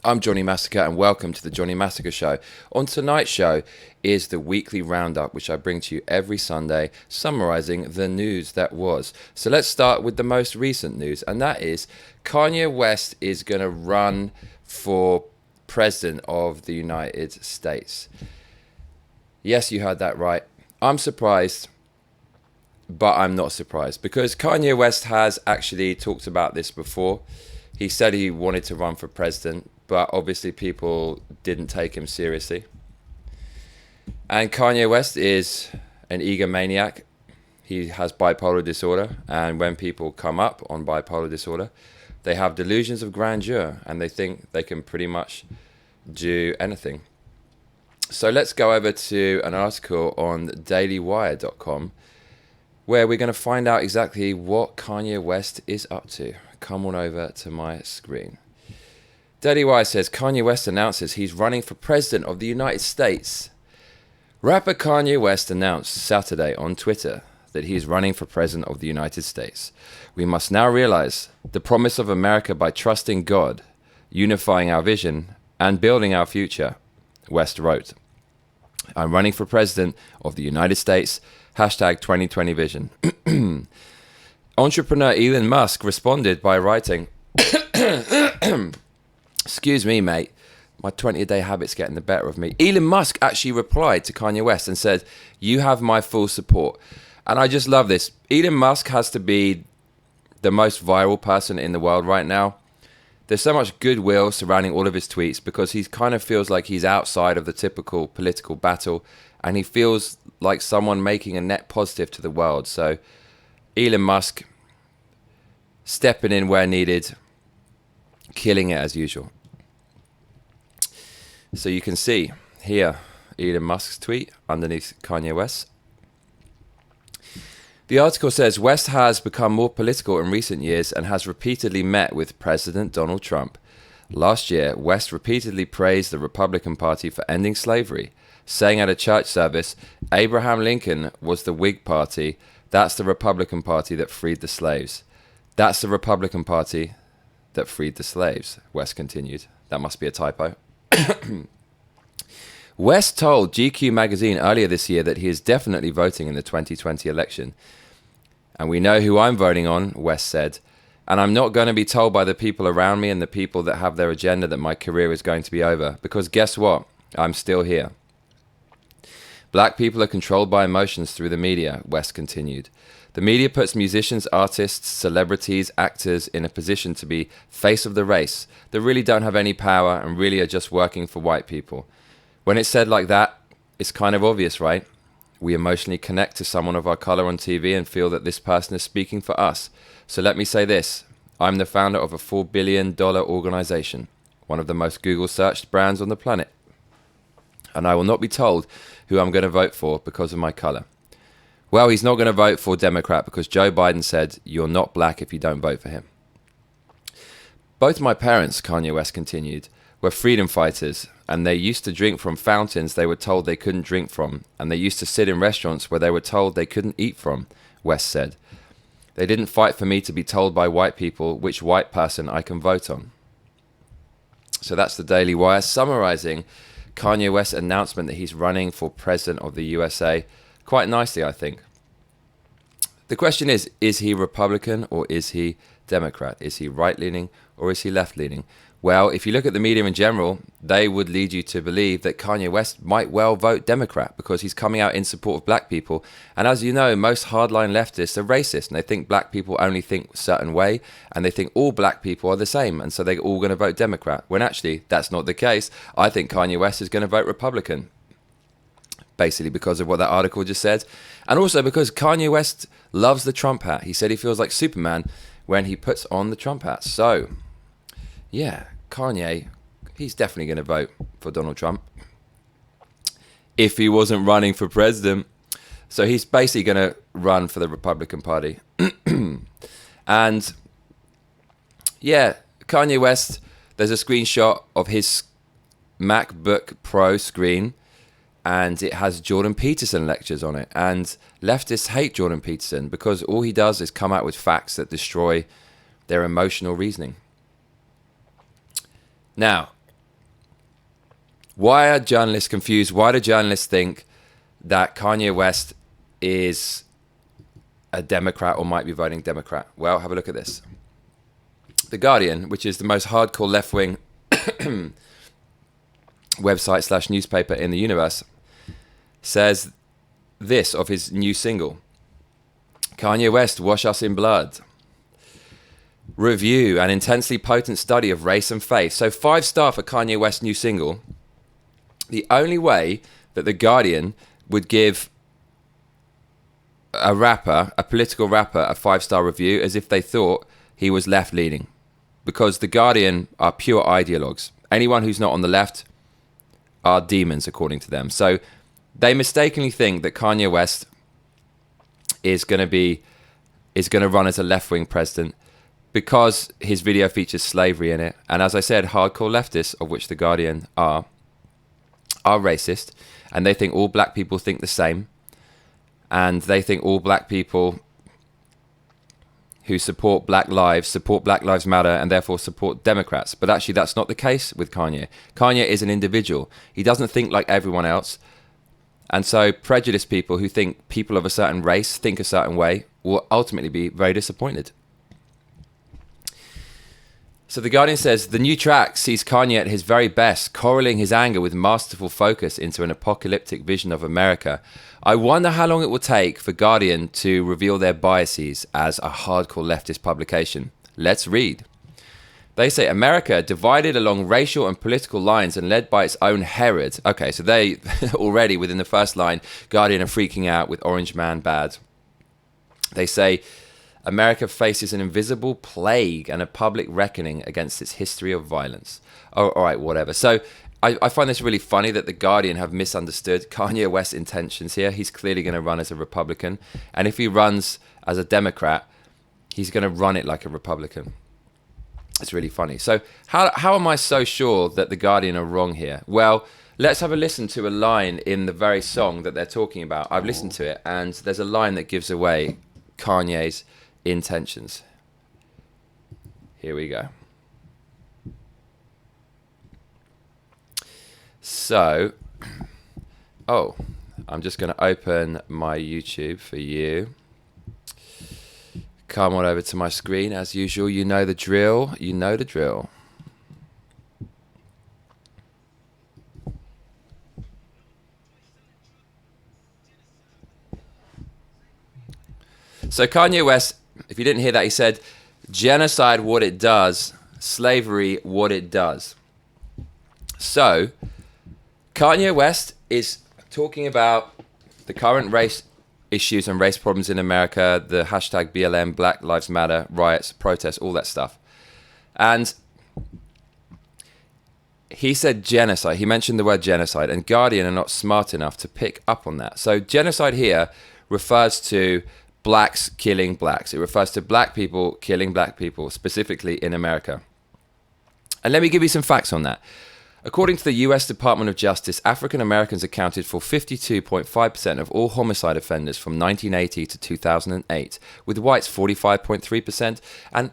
I'm Johnny Massacre and welcome to the Johnny Massacre Show. On tonight's show is the weekly roundup, which I bring to you every Sunday, summarizing the news that was. So let's start with the most recent news, and that is Kanye West is going to run for president of the United States. Yes, you heard that right. I'm surprised, but I'm not surprised because Kanye West has actually talked about this before. He said he wanted to run for president, but obviously people didn't take him seriously. And Kanye West is an egomaniac. He has bipolar disorder, and when people come up on bipolar disorder, they have delusions of grandeur, and they think they can pretty much do anything. So let's go over to an article on dailywire.com, where we're going to find out exactly what Kanye West is up to. Come on over to my screen. Daily Wire says Kanye West announces he's running for president of the United States. Rapper Kanye West announced Saturday on Twitter that he is running for president of the United States. We must now realize the promise of America by trusting God, unifying our vision, and building our future, West wrote. I'm running for president of the United States, #2020 vision. Entrepreneur Elon Musk responded by writing, excuse me, mate, my 20-a-day habit's getting the better of me. Elon Musk actually replied to Kanye West and said, you have my full support. And I just love this. Elon Musk has to be the most viral person in the world right now. There's so much goodwill surrounding all of his tweets because he kind of feels like he's outside of the typical political battle, and he feels like someone making a net positive to the world. So Elon Musk stepping in where needed, killing it as usual. So you can see here Elon Musk's tweet underneath Kanye West. The article says West has become more political in recent years and has repeatedly met with President Donald Trump. Last year, West repeatedly praised the Republican Party for ending slavery, saying at a church service, Abraham Lincoln was the Whig Party. That's the Republican Party that freed the slaves. That's the Republican Party that freed the slaves, West continued. That must be a typo. West told GQ magazine earlier this year that he is definitely voting in the 2020 election. And we know who I'm voting on, West said. And I'm not going to be told by the people around me and the people that have their agenda that my career is going to be over. Because guess what? I'm still here. Black people are controlled by emotions through the media, West continued. The media puts musicians, artists, celebrities, actors in a position to be face of the race that really don't have any power and really are just working for white people. When it's said like that, it's kind of obvious, right? We emotionally connect to someone of our color on TV and feel that this person is speaking for us. So let me say this. I'm the founder of a $4 billion organization, one of the most Google searched brands on the planet. And I will not be told who I'm going to vote for because of my color. Well, he's not going to vote for Democrat because Joe Biden said, you're not black if you don't vote for him. Both my parents, Kanye West continued, were freedom fighters, and they used to drink from fountains they were told they couldn't drink from, and they used to sit in restaurants where they were told they couldn't eat from, West said. They didn't fight for me to be told by white people which white person I can vote on. So that's the Daily Wire summarizing Kanye West's announcement that he's running for president of the USA. Quite nicely, I think. The question is he Republican or is he Democrat? Is he right-leaning or is he left-leaning? Well, if you look at the media in general, they would lead you to believe that Kanye West might well vote Democrat because he's coming out in support of black people. And as you know, most hardline leftists are racist and they think black people only think a certain way and they think all black people are the same. And so they're all going to vote Democrat when actually that's not the case. I think Kanye West is going to vote Republican. Basically because of what that article just said. And also because Kanye West loves the Trump hat. He said he feels like Superman when he puts on the Trump hat. So, yeah, Kanye, he's definitely going to vote for Donald Trump if he wasn't running for president. So he's basically going to run for the Republican Party. And, yeah, Kanye West, there's a screenshot of his MacBook Pro screen, and it has Jordan Peterson lectures on it. And leftists hate Jordan Peterson because all he does is come out with facts that destroy their emotional reasoning. Now, Why are journalists confused? Why do journalists think that Kanye West is a Democrat or might be voting Democrat? Well, have a look at this. The Guardian, which is the most hardcore left-wing website / newspaper in the universe, says this of his new single. Kanye West, Wash Us in Blood. Review, an intensely potent study of race and faith. So 5-star for Kanye West's new single. The only way that The Guardian would give a political rapper, a 5-star review is if they thought he was left-leaning. Because The Guardian are pure ideologues. Anyone who's not on the left are demons, according to them. So they mistakenly think that Kanye West is going to run as a left-wing president because his video features slavery in it. And as I said, hardcore leftists, of which The Guardian are racist, and they think all black people think the same, and they think all black people who support Black Lives Matter, and therefore support Democrats. But actually, that's not the case with Kanye. Kanye is an individual. He doesn't think like everyone else. And so prejudiced people who think people of a certain race think a certain way will ultimately be very disappointed. So The Guardian says, the new track sees Kanye at his very best, correlating his anger with masterful focus into an apocalyptic vision of America. I wonder how long it will take for Guardian to reveal their biases as a hardcore leftist publication. Let's read. They say, America, divided along racial and political lines and led by its own Herod. Okay, so they already, within the first line, Guardian are freaking out with Orange Man bad. They say, America faces an invisible plague and a public reckoning against its history of violence. Oh, all right, whatever. So I find this really funny that The Guardian have misunderstood Kanye West's intentions here. He's clearly going to run as a Republican. And if he runs as a Democrat, he's going to run it like a Republican. It's really funny. So how am I so sure that The Guardian are wrong here? Well, let's have a listen to a line in the very song that they're talking about. I've listened to it, and there's a line that gives away Kanye's intentions. Here we go. So, I'm just going to open my YouTube for you. Come on over to my screen as usual. You know the drill. You know the drill. So Kanye West, if you didn't hear that, he said, genocide, what it does, slavery, what it does. So, Kanye West is talking about the current race issues and race problems in America, the hashtag BLM, Black Lives Matter, riots, protests, all that stuff. And he said genocide. He mentioned the word genocide, and Guardian are not smart enough to pick up on that. So genocide here refers to blacks killing blacks. It refers to black people killing black people, specifically in America. And let me give you some facts on that. According to the US Department of Justice, African Americans accounted for 52.5% of all homicide offenders from 1980 to 2008, with whites 45.3% and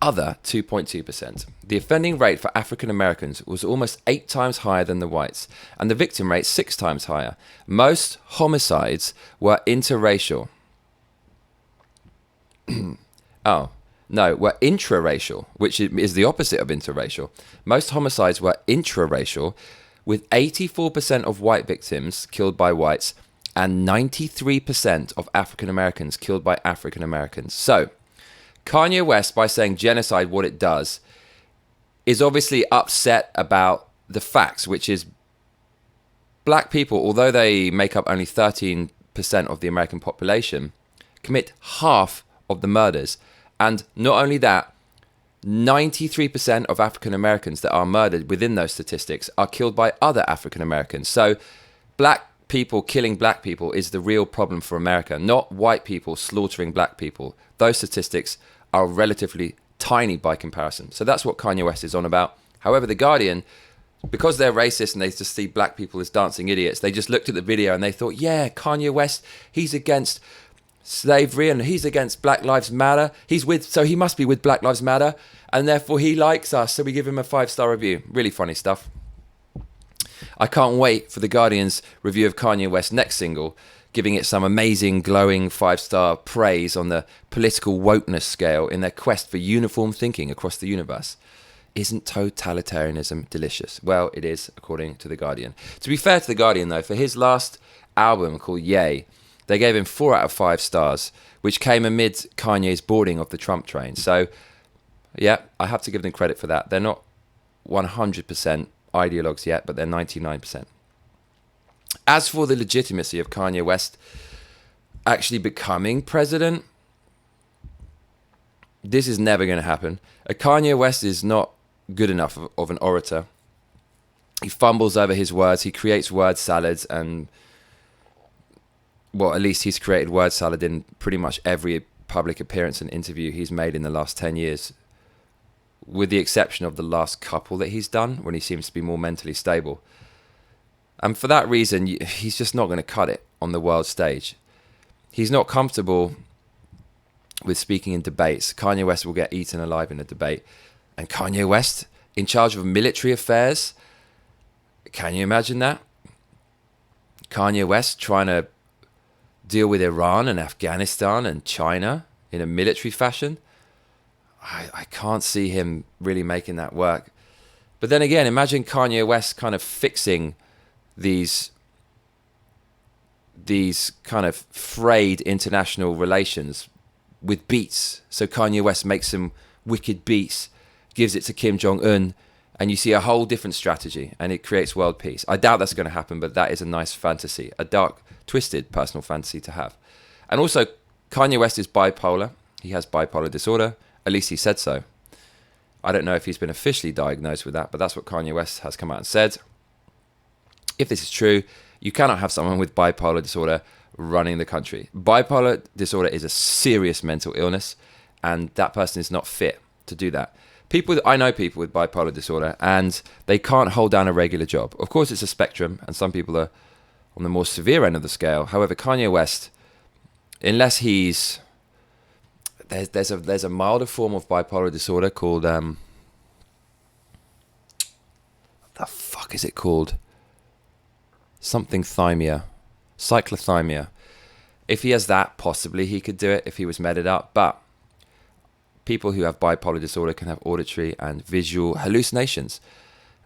other 2.2%. The offending rate for African Americans was almost 8 times higher than the whites, and the victim rate 6 times higher. Most homicides were interracial. Were intraracial, which is the opposite of interracial. Most homicides were intraracial, with 84% of white victims killed by whites and 93% of African Americans killed by African Americans. So, Kanye West, by saying genocide, what it does, is obviously upset about the facts, which is black people, although they make up only 13% of the American population, commit half of the murders. And not only that, 93% of African Americans that are murdered within those statistics are killed by other African Americans. So black people killing black people is the real problem for America, not white people slaughtering black people. Those statistics are relatively tiny by comparison. So that's what Kanye West is on about. However, The Guardian, because they're racist and they just see black people as dancing idiots, they just looked at the video and they thought, yeah, Kanye West, he's against slavery and he's against Black Lives Matter. So he must be with Black Lives Matter, and therefore he likes us. So we give him a 5-star review. Really funny stuff. I can't wait for The Guardian's review of Kanye West's next single, giving it some amazing, glowing 5-star praise on the political wokeness scale in their quest for uniform thinking across the universe. Isn't totalitarianism delicious? Well, it is, according to The Guardian. To be fair to The Guardian, though, for his last album called Yay, they gave him 4 out of 5 stars, which came amid Kanye's boarding of the Trump train. So, yeah, I have to give them credit for that. They're not 100% ideologues yet, but they're 99%. As for the legitimacy of Kanye West actually becoming president, this is never going to happen. Kanye West is not good enough of an orator. He fumbles over his words. He creates word salads, and, well, at least he's created word salad in pretty much every public appearance and interview he's made in the last 10 years, with the exception of the last couple that he's done when he seems to be more mentally stable. And for that reason, he's just not going to cut it on the world stage. He's not comfortable with speaking in debates. Kanye West will get eaten alive in a debate. And Kanye West, in charge of military affairs, can you imagine that? Kanye West trying to deal with Iran and Afghanistan and China in a military fashion. I can't see him really making that work. But then again, imagine Kanye West kind of fixing these kind of frayed international relations with beats. So Kanye West makes some wicked beats, gives it to Kim Jong-un, and you see a whole different strategy, and it creates world peace. I doubt that's going to happen, but that is a nice fantasy, a dark, twisted personal fantasy to have. And also, Kanye West is bipolar. He has bipolar disorder. At least he said so. I don't know if he's been officially diagnosed with that, but that's what Kanye West has come out and said. If this is true, you cannot have someone with bipolar disorder running the country. Bipolar disorder is a serious mental illness, and that person is not fit to do that. I know people with bipolar disorder, and they can't hold down a regular job. Of course, it's a spectrum, and some people are on the more severe end of the scale. However, Kanye West, unless he's... There's a milder form of bipolar disorder called... what the fuck is it called? Something thymia. Cyclothymia. If he has that, possibly he could do it if he was meted up. But people who have bipolar disorder can have auditory and visual hallucinations,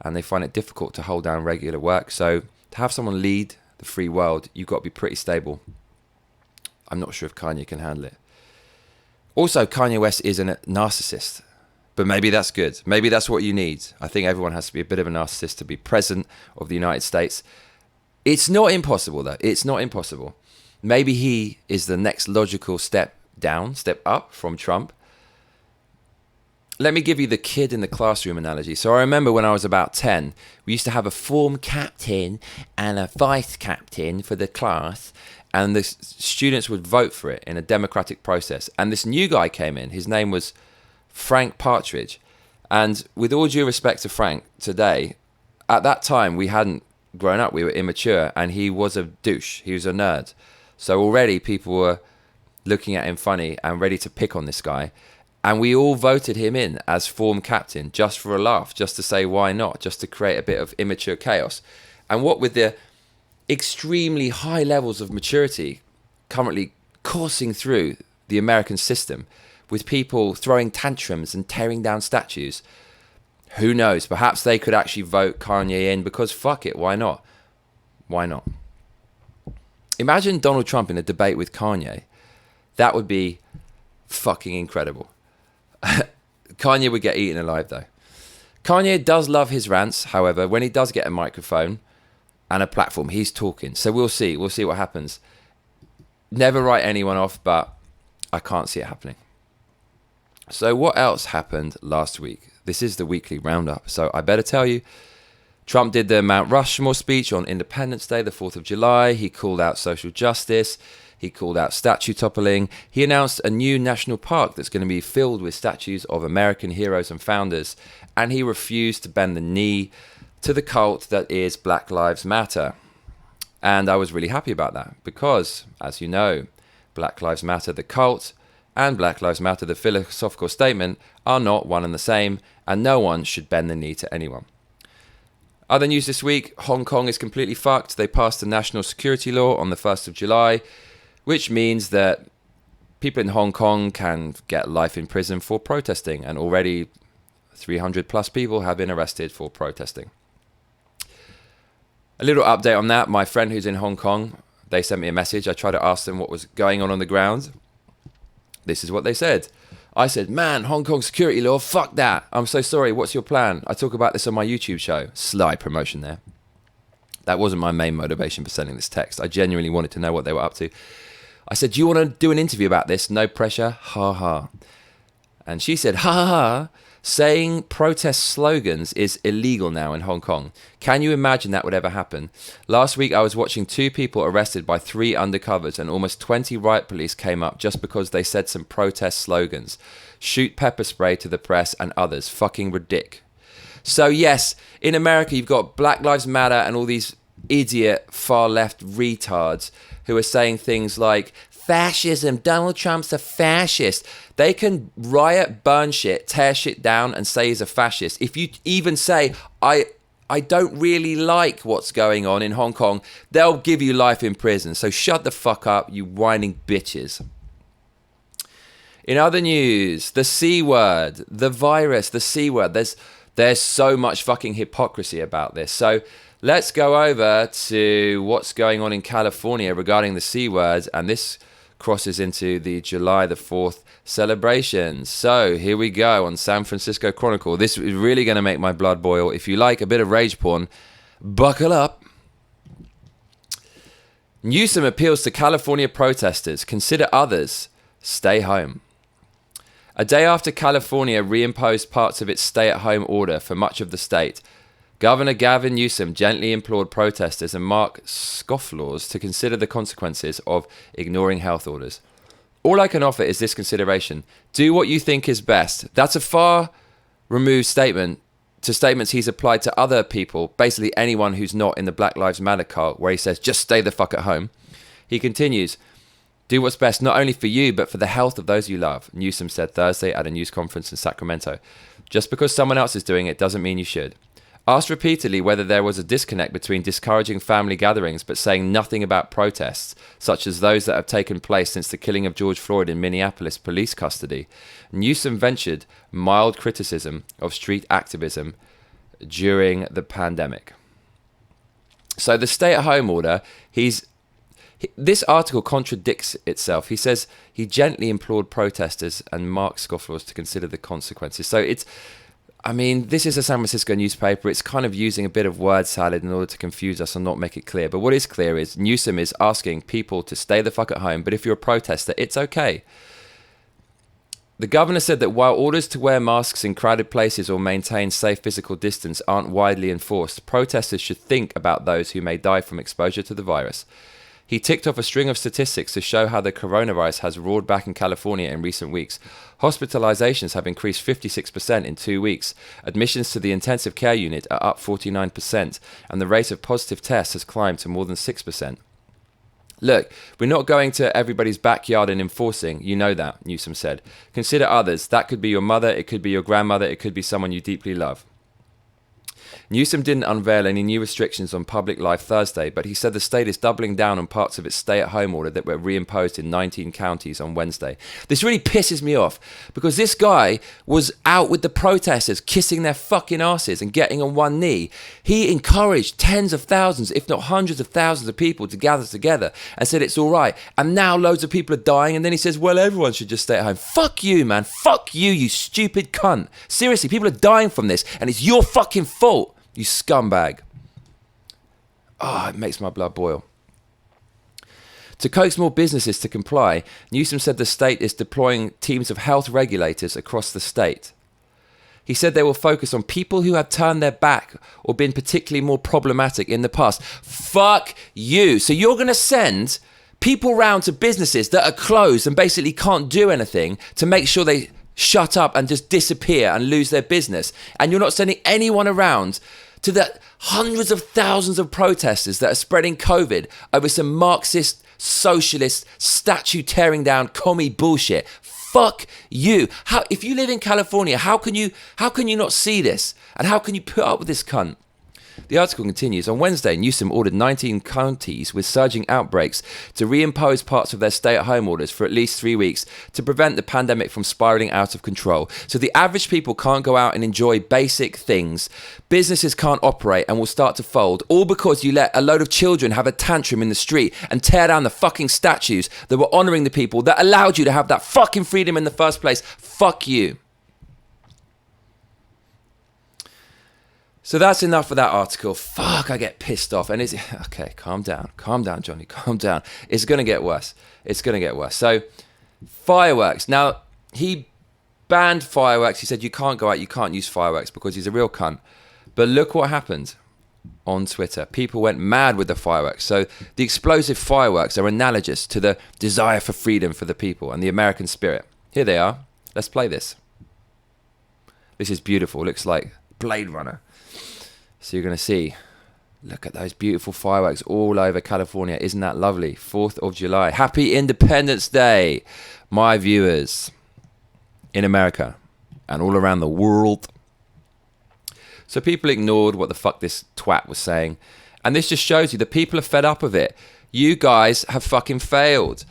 and they find it difficult to hold down regular work. So to have someone lead the free world, you've got to be pretty stable. I'm not sure if Kanye can handle it. Also, Kanye West is a narcissist, but maybe that's good. Maybe that's what you need. I think everyone has to be a bit of a narcissist to be president of the United States. It's not impossible, though. It's not impossible. Maybe he is the next logical step up from Trump. Let me give you the kid in the classroom analogy. So I remember when I was about 10, we used to have a form captain and a vice captain for the class, and the students would vote for it in a democratic process. And this new guy came in. His name was Frank Partridge. And with all due respect to Frank today, at that time we hadn't grown up. We were immature, and he was a douche. He was a nerd. So already people were looking at him funny and ready to pick on this guy. And we all voted him in as form captain just for a laugh, just to say why not, just to create a bit of immature chaos. And what with the extremely high levels of maturity currently coursing through the American system, with people throwing tantrums and tearing down statues, who knows? Perhaps they could actually vote Kanye in because fuck it, why not? Why not? Imagine Donald Trump in a debate with Kanye. That would be fucking incredible. Kanye would get eaten alive, though. Kanye does love his rants, however. When he does get a microphone and a platform, he's talking. So we'll see. We'll see what happens. Never write anyone off, but I can't see it happening. So what else happened last week? This is the weekly roundup, so I better tell you. Trump did the Mount Rushmore speech on Independence Day, the 4th of July. He called out social justice. He called out statue toppling. He announced a new national park that's going to be filled with statues of American heroes and founders. And he refused to bend the knee to the cult that is Black Lives Matter. And I was really happy about that because, as you know, Black Lives Matter, the cult, and Black Lives Matter, the philosophical statement, are not one and the same, and no one should bend the knee to anyone. Other news this week, Hong Kong is completely fucked. They passed a national security law on the 1st of July, which means that people in Hong Kong can get life in prison for protesting, and already 300 plus people have been arrested for protesting. A little update on that. My friend who's in Hong Kong, they sent me a message. I tried to ask them what was going on the ground. This is what they said. I said, man, Hong Kong security law, fuck that. I'm so sorry. What's your plan? I talk about this on my YouTube show. Sly promotion there. That wasn't my main motivation for sending this text. I genuinely wanted to know what they were up to. I said, do you want to do an interview about this? No pressure. Ha ha. And she said, ha ha ha. Saying protest slogans is illegal now in Hong Kong. Can you imagine that would ever happen? Last week I was watching 2 people arrested by 3 undercovers, and almost 20 riot police came up just because they said some protest slogans. Shoot pepper spray to the press and others. Fucking ridic. So yes, in America you've got Black Lives Matter and all these idiot far left retards who are saying things like, fascism, Donald Trump's a fascist. They can riot, burn shit, tear shit down and say he's a fascist. If you even say, I don't really like what's going on in Hong Kong, they'll give you life in prison. So shut the fuck up, you whining bitches. In other news, the C word, the virus, the C word. There's so much fucking hypocrisy about this. So let's go over to what's going on in California regarding the C word, and this crosses into the July the 4th celebrations. So here we go on San Francisco Chronicle. This is really going to make my blood boil. If you like a bit of rage porn, buckle up. Newsom appeals to California protesters. Consider others. Stay home. A day after California reimposed parts of its stay-at-home order for much of the state, Governor Gavin Newsom gently implored protesters and Mark scofflaws to consider the consequences of ignoring health orders. All I can offer is this consideration. Do what you think is best. That's a far removed statement to statements he's applied to other people, basically anyone who's not in the Black Lives Matter cult, where he says, just stay the fuck at home. He continues, do what's best not only for you, but for the health of those you love, Newsom said Thursday at a news conference in Sacramento. Just because someone else is doing it doesn't mean you should. Asked repeatedly whether there was a disconnect between discouraging family gatherings but saying nothing about protests, such as those that have taken place since the killing of George Floyd in Minneapolis police custody, Newsom ventured mild criticism of street activism during the pandemic. So the stay-at-home order, this article contradicts itself. He says he gently implored protesters and Mark scofflaws to consider the consequences. So this is a San Francisco newspaper. It's kind of using a bit of word salad in order to confuse us and not make it clear. But what is clear is Newsom is asking people to stay the fuck at home. But if you're a protester, it's okay. The governor said that while orders to wear masks in crowded places or maintain safe physical distance aren't widely enforced, protesters should think about those who may die from exposure to the virus. He ticked off a string of statistics to show how the coronavirus has roared back in California in recent weeks. Hospitalizations have increased 56% in 2 weeks. Admissions to the intensive care unit are up 49%, and the rate of positive tests has climbed to more than 6%. Look, we're not going to everybody's backyard and enforcing, you know that, Newsom said. Consider others. That could be your mother, it could be your grandmother, it could be someone you deeply love. Newsom didn't unveil any new restrictions on public life Thursday, but he said the state is doubling down on parts of its stay-at-home order that were reimposed in 19 counties on Wednesday. This really pisses me off, because this guy was out with the protesters, kissing their fucking asses and getting on one knee. He encouraged tens of thousands, if not hundreds of thousands of people to gather together and said it's all right. And now loads of people are dying, and then he says, well, everyone should just stay at home. Fuck you, man. Fuck you, you stupid cunt. Seriously, people are dying from this, and it's your fucking fault. You scumbag. It makes my blood boil. To coax more businesses to comply, Newsom said the state is deploying teams of health regulators across the state. He said they will focus on people who have turned their back or been particularly more problematic in the past. Fuck you. So you're going to send people round to businesses that are closed and basically can't do anything to make sure they shut up and just disappear and lose their business. And you're not sending anyone around to the hundreds of thousands of protesters that are spreading COVID over some Marxist, socialist, statue tearing down commie bullshit. Fuck you. If you live in California, how can you not see this? And how can you put up with this cunt? The article continues. On Wednesday, Newsom ordered 19 counties with surging outbreaks to reimpose parts of their stay-at-home orders for at least 3 weeks to prevent the pandemic from spiraling out of control. So the average people can't go out and enjoy basic things. Businesses can't operate and will start to fold, all because you let a load of children have a tantrum in the street and tear down the fucking statues that were honouring the people that allowed you to have that fucking freedom in the first place. Fuck you. So that's enough for that article. Fuck, I get pissed off. And it's, okay, calm down, Johnny, calm down. It's going to get worse. It's going to get worse. So, fireworks. Now, he banned fireworks. He said you can't go out, you can't use fireworks because he's a real cunt. But look what happened on Twitter. People went mad with the fireworks. So, the explosive fireworks are analogous to the desire for freedom for the people and the American spirit. Here they are. Let's play this. This is beautiful. Looks like Blade Runner. So you're going to see, look at those beautiful fireworks all over California. Isn't that lovely? 4th of July. Happy Independence Day, my viewers in America and all around the world. So people ignored what the fuck this twat was saying. And this just shows you the people are fed up of it. You guys have fucking failed.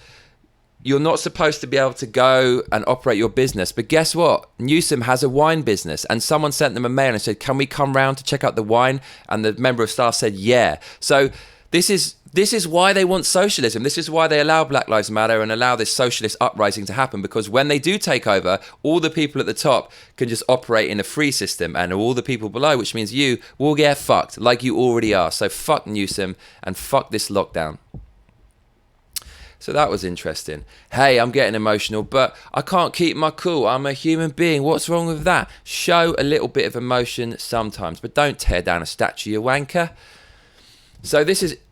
You're not supposed to be able to go and operate your business. But guess what? Newsom has a wine business. And someone sent them a mail and said, can we come round to check out the wine? And the member of staff said, yeah. So this is why they want socialism. This is why they allow Black Lives Matter and allow this socialist uprising to happen. Because when they do take over, all the people at the top can just operate in a free system. And all the people below, which means you, will get fucked like you already are. So fuck Newsom and fuck this lockdown. So that was interesting. Hey, I'm getting emotional, but I can't keep my cool. I'm a human being. What's wrong with that? Show a little bit of emotion sometimes, but don't tear down a statue, you wanker. So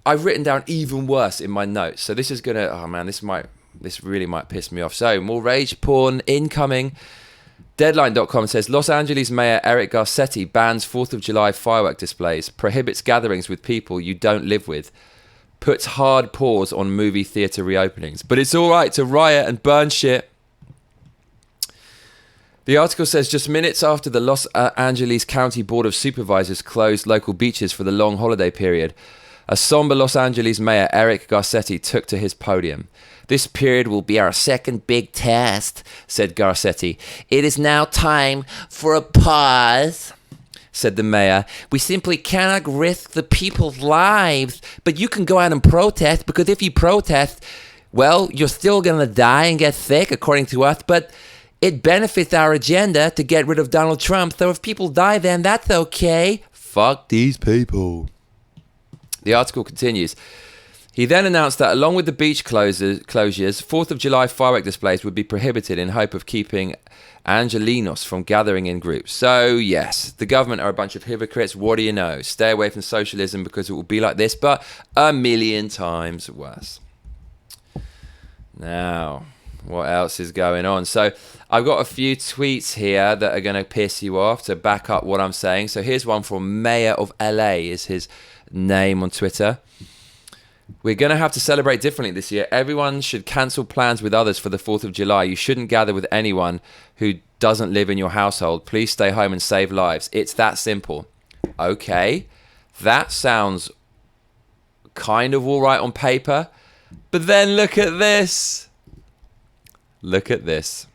I've written down even worse in my notes. So this is going to, oh man, this really might piss me off. So more rage porn incoming. Deadline.com says Los Angeles Mayor Eric Garcetti bans 4th of July firework displays, prohibits gatherings with people you don't live with, puts hard pause on movie theatre reopenings. But it's all right to riot and burn shit. The article says just minutes after the Los Angeles County Board of Supervisors closed local beaches for the long holiday period, a somber Los Angeles Mayor Eric Garcetti took to his podium. This period will be our second big test, said Garcetti. It is now time for a pause, said the mayor. We simply cannot risk the people's lives. But you can go out and protest, because if you protest, well, you're still going to die and get sick, according to us. But it benefits our agenda to get rid of Donald Trump. So if people die, then that's okay. Fuck these people. The article continues. He then announced that along with the beach closures, 4th of July firework displays would be prohibited in hope of keeping Angelenos from gathering in groups. So, yes, the government are a bunch of hypocrites. What do you know? Stay away from socialism because it will be like this, but a million times worse. Now, what else is going on? So, I've got a few tweets here that are going to piss you off to back up what I'm saying. So, here's one from Mayor of LA, is his name on Twitter. We're going to have to celebrate differently this year. Everyone should cancel plans with others for the 4th of July. You shouldn't gather with anyone who doesn't live in your household. Please stay home and save lives. It's that simple. Okay, that sounds kind of all right on paper. But then look at this. Look at this.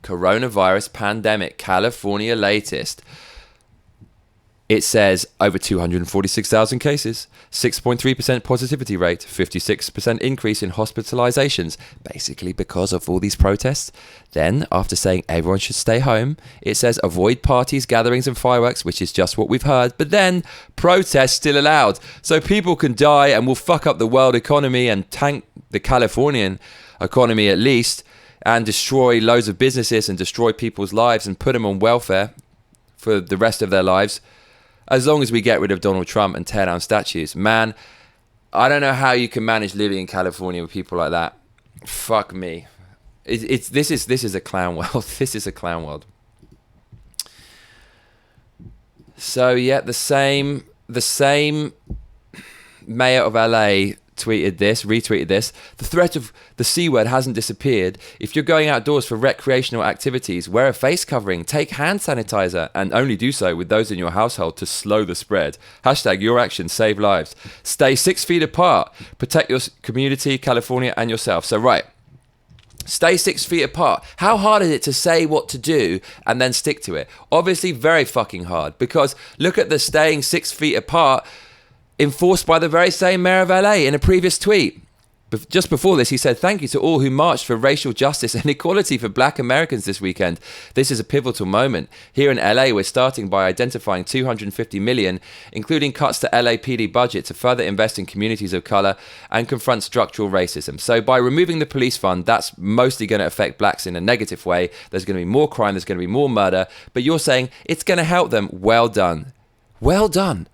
Coronavirus pandemic, California latest. It says over 246,000 cases, 6.3% positivity rate, 56% increase in hospitalizations, basically because of all these protests. Then, after saying everyone should stay home, it says avoid parties, gatherings and fireworks, which is just what we've heard. But then, protests still allowed. So people can die and will fuck up the world economy and tank the Californian economy at least, and destroy loads of businesses and destroy people's lives and put them on welfare for the rest of their lives. As long as we get rid of Donald Trump and tear down statues. Man, I don't know how you can manage living in California with people like that. Fuck me. This is a clown world. This is a clown world. So yeah, the same mayor of LA retweeted this. The threat of the C word hasn't disappeared. If you're going outdoors for recreational activities, wear a face covering, take hand sanitizer, and only do so with those in your household to slow the spread. Hashtag your actions save lives. Stay 6 feet apart. Protect your community, California, and yourself. So, right. Stay 6 feet apart. How hard is it to say what to do and then stick to it? Obviously, very fucking hard, because look at the staying 6 feet apart enforced by the very same mayor of LA in a previous tweet. Just before this, he said, "Thank you to all who marched for racial justice and equality for black Americans this weekend. This is a pivotal moment. Here in LA, we're starting by identifying $250 million, including cuts to LAPD budget to further invest in communities of color and confront structural racism." So by removing the police fund, that's mostly going to affect blacks in a negative way. There's going to be more crime. There's going to be more murder. But you're saying it's going to help them. Well done. Well done.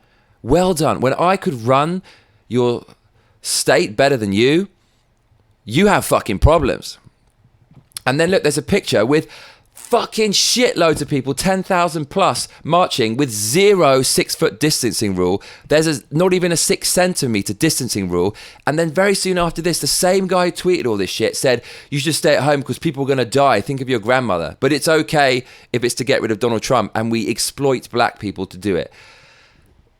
Well done. When I could run your state better than you have fucking problems. And then look, there's a picture with fucking shitloads of people, 10,000 plus, marching with 0 6-foot distancing rule. There's not even a 6 centimeter distancing rule. And then very soon after this, the same guy who tweeted all this shit said, "You should stay at home because people are going to die. Think of your grandmother. But it's okay if it's to get rid of Donald Trump, and we exploit black people to do it."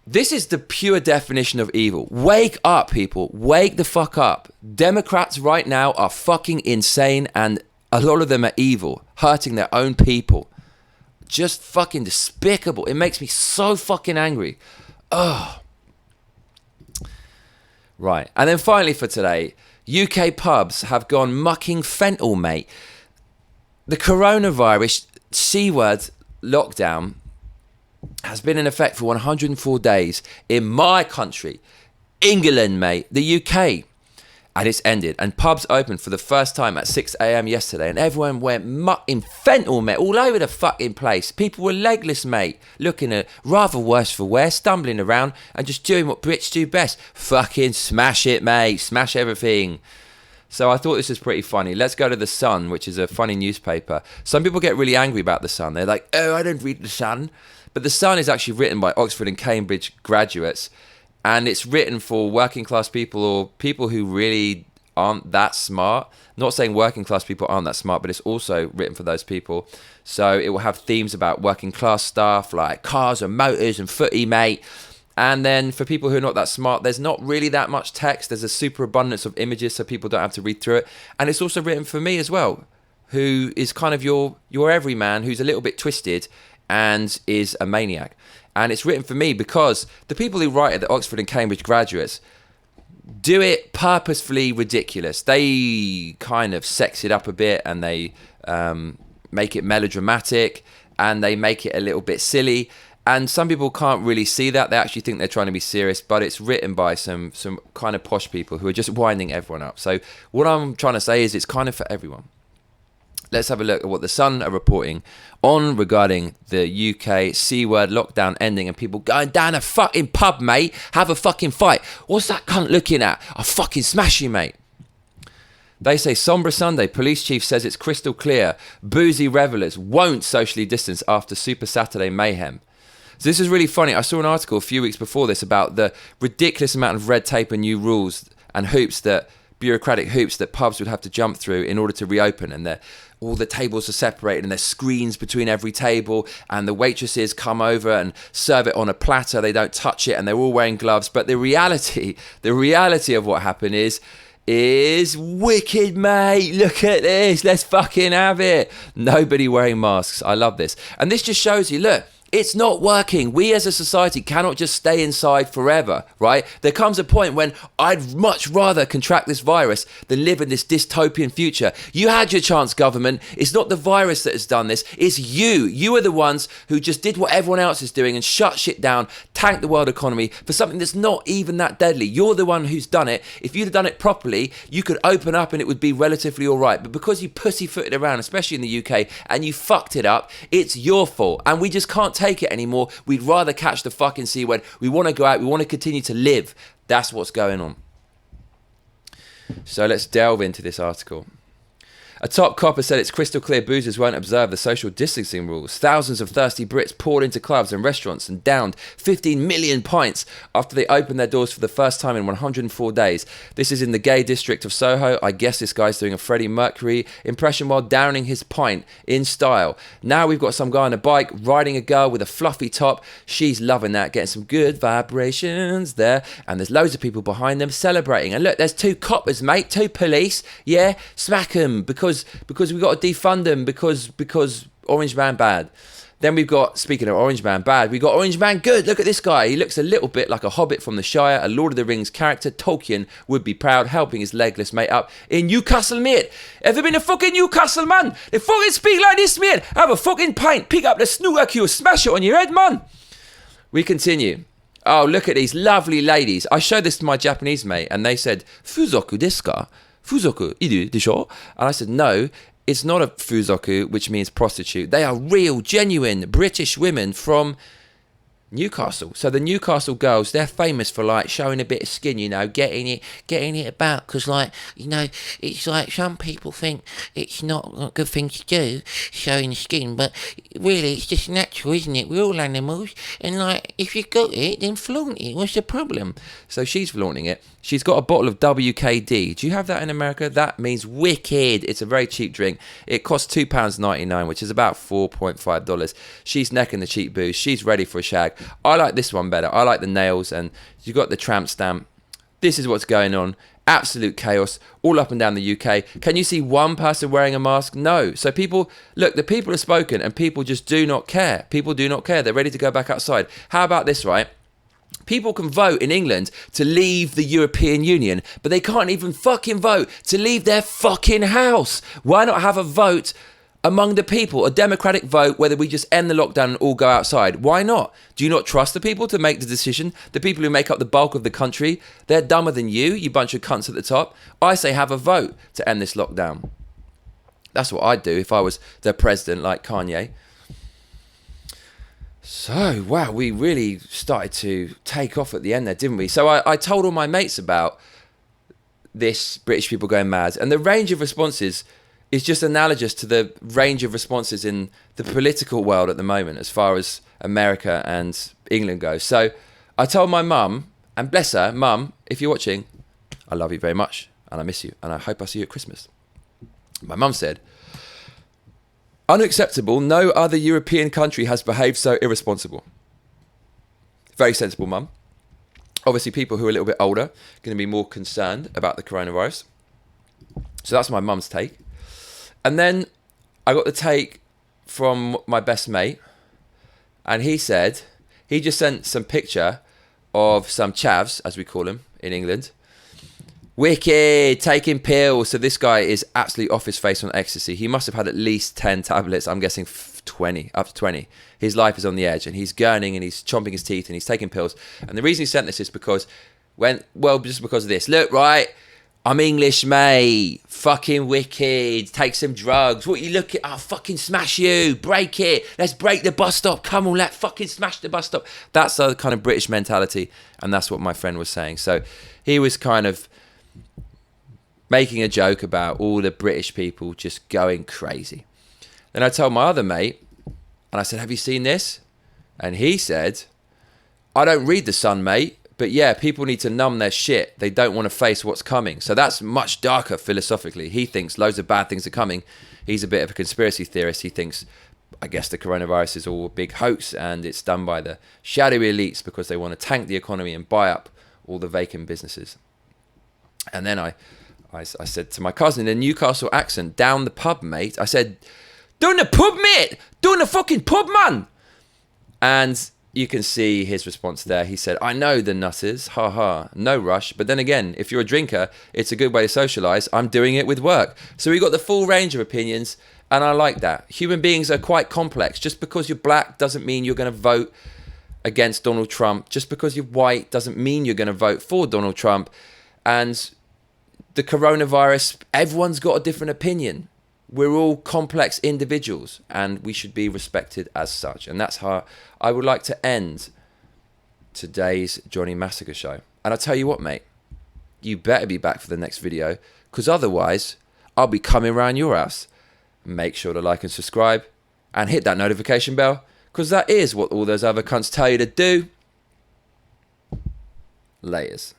This is the pure definition of evil. Wake up, people. Wake the fuck up. Democrats right now are fucking insane, and a lot of them are evil, hurting their own people. Just fucking despicable. It makes me so fucking angry. Ugh. Right. And then finally for today, UK pubs have gone mucking fentanyl, mate. The coronavirus C-word lockdown has been in effect for 104 days in my country, England, mate, the UK. And it's ended. And pubs opened for the first time at 6 a.m. yesterday. And everyone went in fentanyl, mate, all over the fucking place. People were legless, mate, looking at rather worse for wear, stumbling around and just doing what Brits do best. Fucking smash it, mate. Smash everything. So I thought this was pretty funny. Let's go to The Sun, which is a funny newspaper. Some people get really angry about The Sun. They're like, "Oh, I don't read The Sun." But The Sun is actually written by Oxford and Cambridge graduates, and it's written for working class people or people who really aren't that smart. Not saying working class people aren't that smart, but it's also written for those people. So it will have themes about working class stuff like cars and motors and footy, mate. And then for people who are not that smart, there's not really that much text. There's a superabundance of images, so people don't have to read through it. And it's also written for me as well, who is kind of your everyman who's a little bit twisted and is a maniac. And it's written for me because the people who write it, the Oxford and Cambridge graduates, do it purposefully ridiculous. They kind of sex it up a bit, and they make it melodramatic, and they make it a little bit silly. And some people can't really see that. They actually think they're trying to be serious, but it's written by some kind of posh people who are just winding everyone up. So what I'm trying to say is it's kind of for everyone. Let's have a look at what The Sun are reporting on regarding the UK C-word lockdown ending and people going down a fucking pub, mate. Have a fucking fight. What's that cunt looking at? I'll fucking smash you, mate. They say, sombre Sunday, police chief says it's crystal clear. Boozy revelers won't socially distance after Super Saturday mayhem. So this is really funny. I saw an article a few weeks before this about the ridiculous amount of red tape and new rules and bureaucratic hoops that pubs would have to jump through in order to reopen, and all the tables are separated and there's screens between every table, and the waitresses come over and serve it on a platter. They don't touch it, and they're all wearing gloves. But the reality of what happened is wicked, mate. Look at this. Let's fucking have it. Nobody wearing masks. I love this. And this just shows you, look, it's not working. We as a society cannot just stay inside forever, right? There comes a point when I'd much rather contract this virus than live in this dystopian future. You had your chance, government. It's not the virus that has done this. It's you. You are the ones who just did what everyone else is doing and shut shit down, tanked the world economy for something that's not even that deadly. You're the one who's done it. If you'd have done it properly, you could open up and it would be relatively all right. But because you pussyfooted around, especially in the UK, and you fucked it up, it's your fault. And we just can't take it anymore. We'd rather catch the fucking C word. We want to go out. We want to continue to live. That's what's going on. So let's delve into this article. A top copper said it's crystal clear boozers won't observe the social distancing rules. Thousands of thirsty Brits poured into clubs and restaurants and downed 15 million pints after they opened their doors for the first time in 104 days. This is in the gay district of Soho. I guess this guy's doing a Freddie Mercury impression while downing his pint in style. Now we've got some guy on a bike riding a girl with a fluffy top. She's loving that, getting some good vibrations there. And there's loads of people behind them celebrating. And look, there's 2 coppers, mate, 2 police. Yeah, smack them because we got to defund them because Orange Man bad. Then we've got, speaking of Orange Man bad, we got Orange Man good. Look at this guy. He looks a little bit like a hobbit from the Shire, a Lord of the Rings character. Tolkien would be proud, helping his legless mate up in Newcastle, mate. Ever been to fucking Newcastle, man? They fucking speak like this, mate. Have a fucking pint, pick up the snooker cue, smash it on your head, man. We continue. Oh, look at these lovely ladies. I showed this to my Japanese mate and they said, Fuzoku desu ka? Fuzoku iru desho? And I said, no, it's not a fuzoku, which means prostitute. They are real, genuine British women from Newcastle. So the Newcastle girls, they're famous for like showing a bit of skin, you know, getting it about, because like, you know, it's like some people think it's not a good thing to do, showing the skin, but really it's just natural, isn't it? We're all animals, and like if you got it, then flaunt it. What's the problem? So she's flaunting it. She's got a bottle of WKD. Do you have that in America? That means wicked. It's a very cheap drink. It costs £2.99, which is about $4.5. She's necking the cheap booze. She's ready for a shag. I like this one better. I like the nails, and you got the tramp stamp. This is what's going on. Absolute chaos all up and down the UK. Can you see one person wearing a mask? No. So people, look, the people have spoken and people just do not care. People do not care. They're ready to go back outside. How about this, right? People can vote in England to leave the European Union, but they can't even fucking vote to leave their fucking house. Why not have a vote among the people, a democratic vote, whether we just end the lockdown and all go outside? Why not? Do you not trust the people to make the decision? The people who make up the bulk of the country, they're dumber than you bunch of cunts at the top. I say have a vote to end this lockdown. That's what I'd do if I was the president like Kanye. So, wow, we really started to take off at the end there, didn't we? So I told all my mates about this, British people going mad, and the range of responses is just analogous to the range of responses in the political world at the moment as far as America and England goes. So I told my mum, and bless her, Mum, if you're watching, I love you very much, and I miss you, and I hope I see you at Christmas. My mum said, unacceptable, no other European country has behaved so irresponsible. Very sensible, Mum. Obviously, people who are a little bit older are going to be more concerned about the coronavirus. So that's my mum's take. And then I got the take from my best mate, and he said, he just sent some picture of some chavs, as we call them in England. Wicked, taking pills. So this guy is absolutely off his face on ecstasy. He must have had at least 10 tablets. I'm guessing 20, up to 20. His life is on the edge, and he's gurning and he's chomping his teeth and he's taking pills. And the reason he sent this is because just because of this. Look, right, I'm English, mate. Fucking wicked. Take some drugs. What you look at? I'll fucking smash you. Break it. Let's break the bus stop. Come on, let's fucking smash the bus stop. That's the kind of British mentality, and that's what my friend was saying. So he was kind of making a joke about all the British people just going crazy. Then I told my other mate, and I said, have you seen this? And he said, I don't read The Sun, mate, but yeah, people need to numb their shit. They don't want to face what's coming. So that's much darker philosophically. He thinks loads of bad things are coming. He's a bit of a conspiracy theorist. He thinks, I guess the coronavirus is all a big hoax and it's done by the shadowy elites because they want to tank the economy and buy up all the vacant businesses. And then I said to my cousin in a Newcastle accent, down the pub, mate. I said, down the pub, mate. Down the fucking pub, man. And you can see his response there. He said, I know the nutters. Ha ha. No rush. But then again, if you're a drinker, it's a good way to socialise. I'm doing it with work. So we got the full range of opinions. And I like that. Human beings are quite complex. Just because you're black doesn't mean you're going to vote against Donald Trump. Just because you're white doesn't mean you're going to vote for Donald Trump. And the coronavirus, everyone's got a different opinion. We're all complex individuals and we should be respected as such. And that's how I would like to end today's Johnny Massacre show. And I'll tell you what, mate, you better be back for the next video, because otherwise I'll be coming round your house. Make sure to like and subscribe and hit that notification bell, because that is what all those other cunts tell you to do. Laters.